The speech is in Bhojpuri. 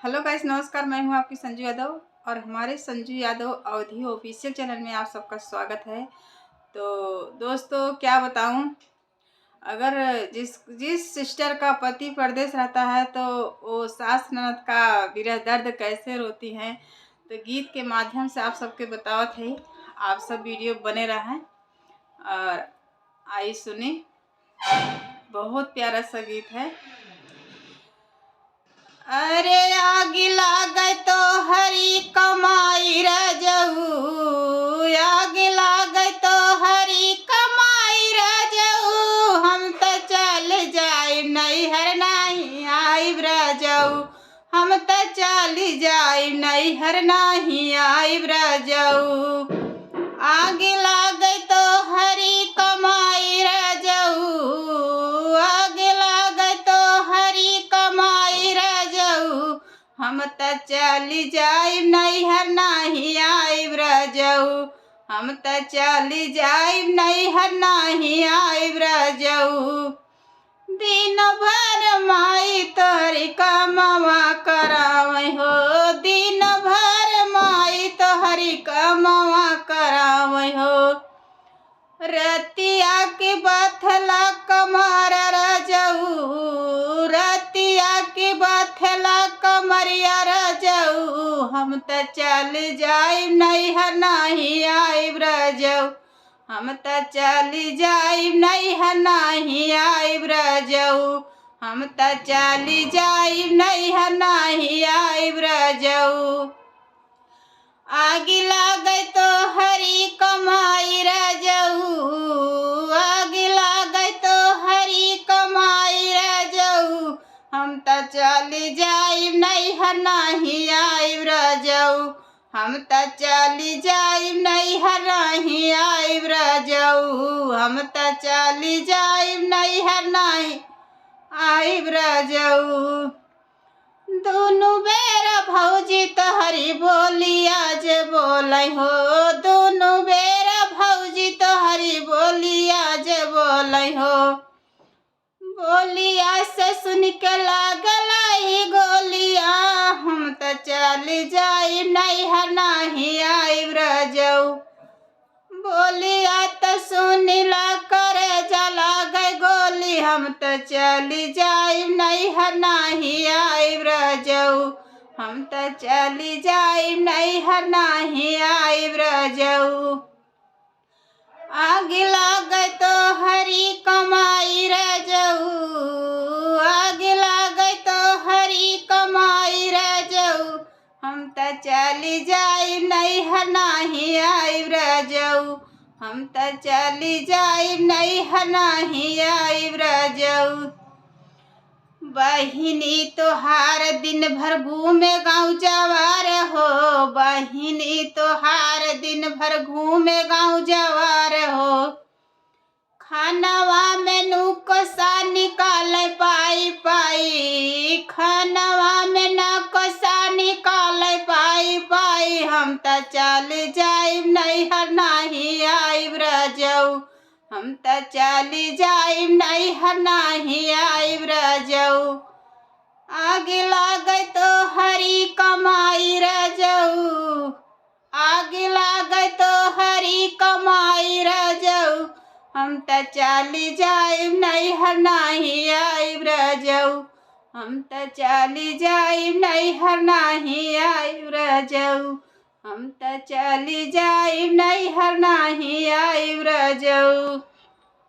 हेलो गाइस, नमस्कार। मैं हूं आपकी संजू यादव और हमारे संजू यादव अवधी ऑफिशियल चैनल में आप सबका स्वागत है। तो दोस्तों, क्या बताऊं, अगर जिस जिस सिस्टर का पति परदेश रहता है तो वो सास ननद का विरह दर्द कैसे रोती हैं, तो गीत के माध्यम से आप सबके बतावत है। आप सब वीडियो बने रहें और आई सुनी। बहुत प्यारा सा गीत है। अरे आग लागे तो हरी कमाई रजऊ, आग लागे तो हरी कमाई रजऊ, हम तो चल जाए नैहर नहीं आइब रजऊ, हम तो चल जाए नैहर नहीं आइब रजऊ। आग लागे तो हरी कमाई रजऊ, आग लागे तो हरी कमाई रजऊ, हम त चली जाई नैहर नहीं आइब रजऊ, हम त चली जाई नैहर नहीं आइब रजऊ। दिन भर माई तोहरी कमवा करावै हो, दिन भर माई तोहरी कमवा करावै हो, रतिया के बथला कमर रजऊ, रतिया के बथला कमरिया रजऊ, हम त चल जाई नैहर नहीं आइब रजऊ, हम त चली जाइब नैहर नहीं आइब रजऊ, हम त चली जाइब नैहर नहीं आइब रजऊ। आग लागे तो हरी कमाई रजऊ, आग लागे तो हरी कमाई रजऊ, हम त चली जाइब नैहर नहीं आइब रजऊ, हम त चली जाइब नैहर नहीं आइब रजऊ, हम त चली जाइब नैहर नहीं आइब रजऊ। दोनों बेरा भौजी तोहरी बोलिया जे बोलै हो, दोनों बेरा भौजी तोहरी बोलिया जे बोलै हो, बोलिया से सुन के लागल ई गोलिया, हम त चली जाइब नैहर नहीं आइब रजऊ, बोलिया त सुनिला करे जला गई गोली, हम त चली जाइब नैहर नहीं आइब रजऊ, हम त चली जाइब नैहर नहीं आइब रजऊ। आग लागे तो हरी कमाई रजऊ, आग लागे तो हरी कमाई रजऊ, हम त चली जाइब नैहर नहीं आइब रजऊ, हम त चली जाइब नैहर नहीं आइब रजऊ। बहिनी तोहार दिन भर घूमे गाँव जवार हो, बहिनी तोहार दिन भर घूमे गाँव जवार हो, खानवा में नुकसा निकाल पाई पाई, खानवा में नुकसा निकाल पाई पाई, हम त चल जाइब नैहर नहीं आइब रजऊ, हम त चली जाइब नैहर नहीं आइब रजऊ। आग लागे तो हरी कमाई रजऊ, आग लागे तो हरी कमाई रजऊ, हम त चली जाइब नैहर नहीं आइब रजऊ, हम त चली जाइब नैहर नहीं आइब रजऊ, हम त चली जाइब नैहर नहीं